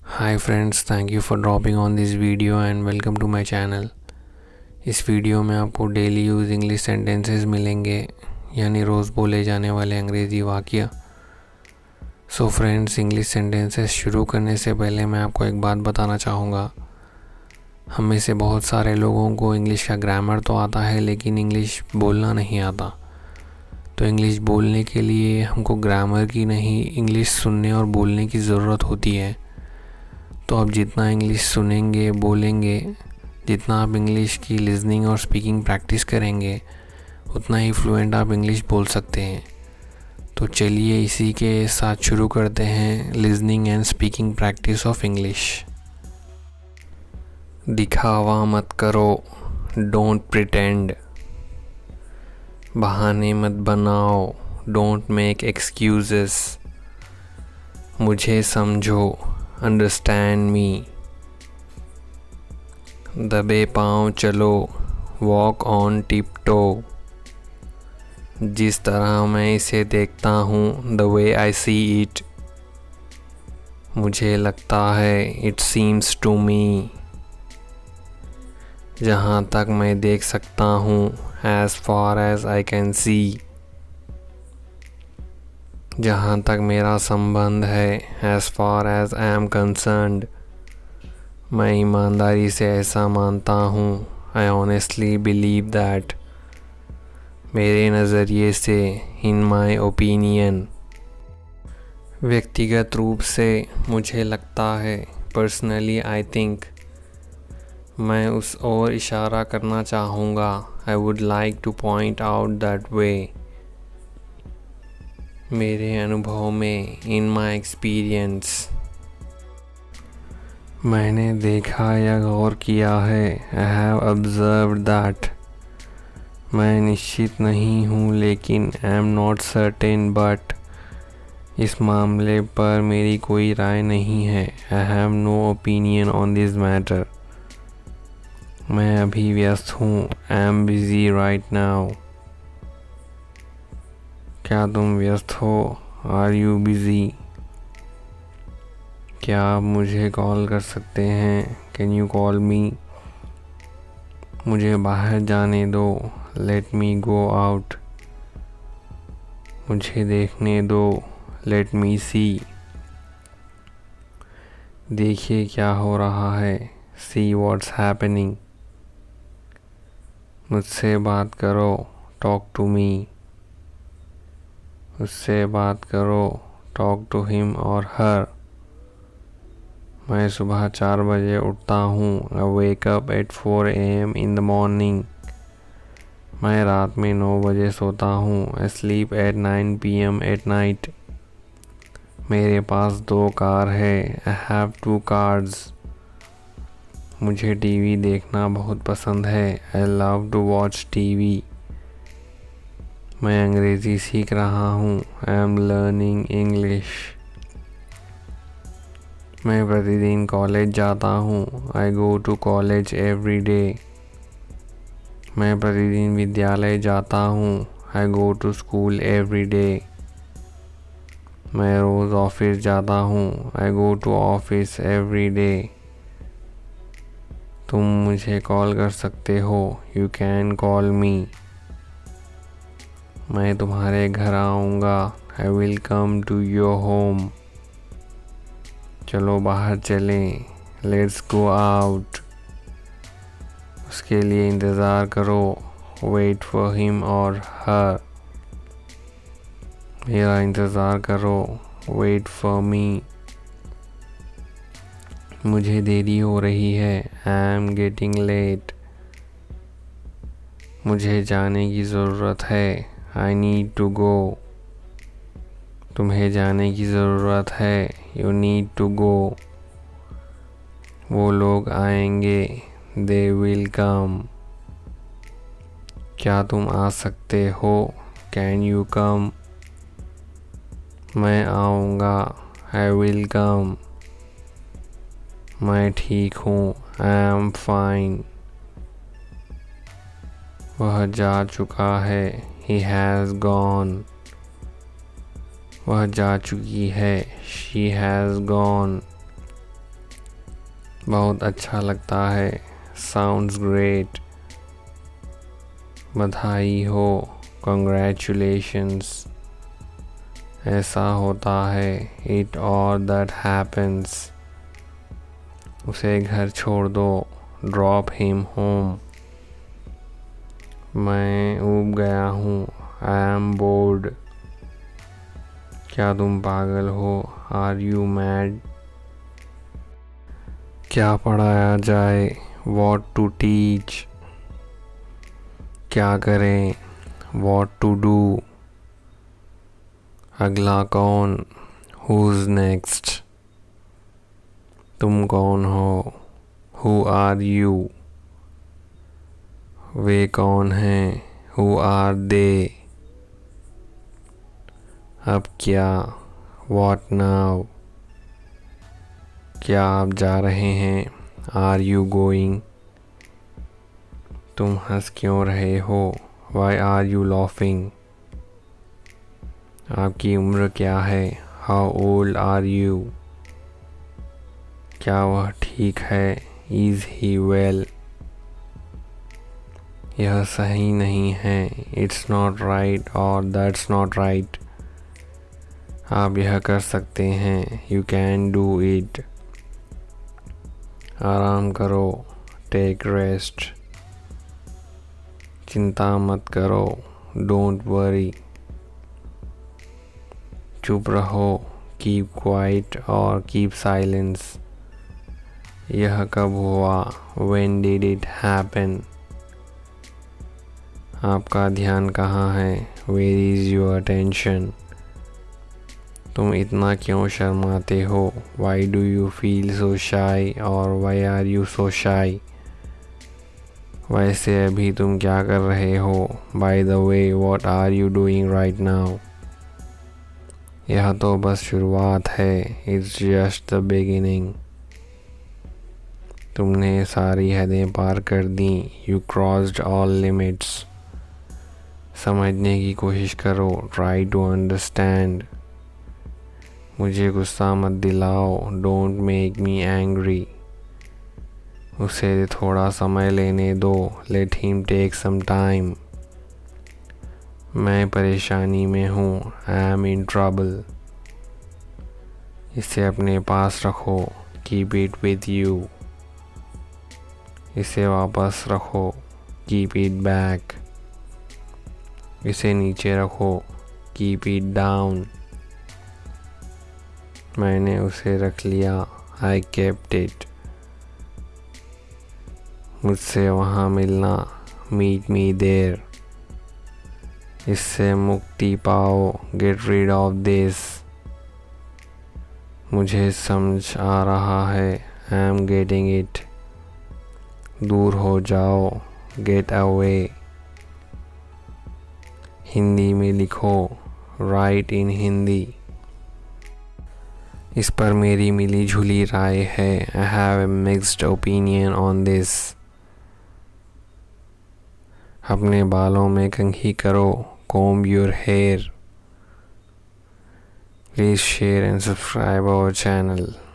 Hi friends, thank you for dropping on this video and welcome to my channel. इस video में आपको daily use English sentences मिलेंगे, यानी रोज़ बोले जाने वाले अंग्रेज़ी वाक्य। सो फ्रेंड्स, इंग्लिश सेंटेंसेस शुरू करने से पहले मैं आपको एक बात बताना चाहूँगा। हम में से बहुत सारे लोगों को इंग्लिश का ग्रामर तो आता है, लेकिन इंग्लिश बोलना नहीं आता। तो इंग्लिश बोलने के लिए हमको ग्रामर की नहीं, इंग्लिश सुनने और बोलने की ज़रूरत होती है। तो आप जितना इंग्लिश सुनेंगे, बोलेंगे, जितना आप इंग्लिश की लिसनिंग और स्पीकिंग प्रैक्टिस करेंगे, उतना ही फ्लुएंट आप इंग्लिश बोल सकते हैं। तो चलिए इसी के साथ शुरू करते हैं listening and speaking practice of English. दिखावा मत करो, डोंट प्रिटेंड। बहाने मत बनाओ, डोंट मेक एक्सक्यूजेस। मुझे समझो, अंडरस्टैंड मी। दबे पाँव चलो, वॉक ऑन टिप टो। जिस तरह मैं इसे देखता हूँ, the way I see it. मुझे लगता है, इट सीम्स टू मी। जहाँ तक मैं देख सकता हूँ, as far as I can see. जहाँ तक मेरा संबंध है, as far as I am concerned. मैं ईमानदारी से ऐसा मानता हूँ, आई ऑनेस्टली बिलीव दैट। मेरे नज़रिए से, इन माई ओपिनियन। व्यक्तिगत रूप से मुझे लगता है, पर्सनली आई थिंक। मैं उस ओर इशारा करना चाहूँगा, I would like two point out that way. मेरे अनुभव में, इन माई एक्सपीरियंस। मैंने देखा या गौर किया है, आई हैव ऑब्जर्व्ड दैट। मैं निश्चित नहीं हूँ, लेकिन I am not certain but. इस मामले पर मेरी कोई राय नहीं है, I have no opinion on this matter. मैं अभी व्यस्त हूँ, I am busy right now. क्या तुम व्यस्त हो, आर यू बिजी? क्या आप मुझे कॉल कर सकते हैं, कैन यू कॉल मी? मुझे बाहर जाने दो, लेट मी गो आउट। मुझे देखने दो, लेट मी सी। देखिए क्या हो रहा है, सी व्हाट्स हैपनिंग। मुझसे बात करो, टॉक टू मी। मुझसे बात करो, टॉक टू हिम और हर। मैं सुबह 4 बजे उठता हूँ, I wake up at 4 AM in the morning. मैं रात में 9 बजे सोता हूँ, I sleep at 9 PM at night. मेरे पास 2 कार है, आई हैव 2 कार्स। मुझे टीवी देखना बहुत पसंद है, I love to watch TV. मैं अंग्रेज़ी सीख रहा हूँ, आई एम लर्निंग इंग्लिश। मैं प्रतिदिन कॉलेज जाता हूँ, I go to college every day. मैं प्रतिदिन विद्यालय जाता हूँ, I go to school every day. मैं रोज़ ऑफिस जाता हूँ, I go to office every day. तुम मुझे कॉल कर सकते हो, यू कैन कॉल मी। मैं तुम्हारे घर आऊँगा, I will come to your home. चलो बाहर चलें, लेट्स गो आउट। उसके लिए इंतज़ार करो, वेट फॉर हिम और हर। मेरा इंतज़ार करो, वेट फॉर मी। मुझे देरी हो रही है, आई एम गेटिंग लेट। मुझे जाने की ज़रूरत है, आई नीड टू गो। तुम्हें जाने की ज़रूरत है, यू नीड टू गो। वो लोग आएंगे, दे विल कम। क्या तुम आ सकते हो, कैन यू कम? मैं आऊँगा, आई विल कम। मैं ठीक हूँ, आई एम फाइन। वह जा चुका है, ही हैज़ गॉन। वह जा चुकी है, शी हैज़ गॉन। बहुत अच्छा लगता है, साउंड्स ग्रेट। बधाई हो, कॉन्ग्रेचुलेशंस। ऐसा होता है, इट और दैट हैपन्स। उसे घर छोड़ दो, ड्रॉप हिम होम। मैं ऊब गया हूँ, आई एम बोर्ड। क्या तुम पागल हो, आर यू मैड। क्या पढ़ाया जाए, व्हाट टू टीच। क्या करें, व्हाट टू डू। अगला कौन, हुज नेक्स्ट। तुम कौन हो, हु आर यू। वे कौन हैं, हु आर दे। अब क्या, व्हाट नाउ। क्या आप जा रहे हैं, आर यू गोइंग। तुम हंस क्यों रहे हो, वाई आर यू लॉफिंग। आपकी उम्र क्या है, हाउ ओल्ड आर यू। क्या वह ठीक है, इज ही वेल। यह सही नहीं है, इट्स नॉट राइट और दैट्स नॉट राइट। आप यह कर सकते हैं, यू कैन डू इट। आराम करो, टेक रेस्ट। चिंता मत करो, डोंट वरी। चुप रहो, कीप क्वाइट और कीप साइलेंस। यह कब हुआ, व्हेन डिड इट हैपन। आपका ध्यान कहाँ है, वेयर इज योर अटेंशन। तुम इतना क्यों शर्माते हो, why do you feel so शाई और वाई आर यू सो शाई। वैसे अभी तुम क्या कर रहे हो, by the way what are you doing right now. यह तो बस शुरुआत है, इट्स जस्ट द बिगिनिंग। तुमने सारी हदें पार कर दी, यू क्रॉस्ड ऑल लिमिट्स। समझने की कोशिश करो, ट्राई टू अंडरस्टैंड। मुझे गुस्सा मत दिलाओ, डोंट मेक मी एंग्री। उसे थोड़ा समय लेने दो, let him take some time. मैं परेशानी में हूँ, आई एम इन ट्रबल। इसे अपने पास रखो, कीप इट विद यू। इसे वापस रखो, कीप इट बैक। इसे नीचे रखो, कीप इट डाउन। मैंने उसे रख लिया, आई केप्ट इट। मुझसे वहाँ मिलना, मीट मी देयर। इससे मुक्ति पाओ, गेट रीड ऑफ दिस। मुझे समझ आ रहा है, आई एम गेटिंग इट। दूर हो जाओ, गेट अवे। हिंदी में लिखो, राइट इन हिंदी। इस पर मेरी मिली जुली राय है, I have a mixed opinion on this. अपने बालों में कंघी करो, comb your hair. Please share and subscribe our channel.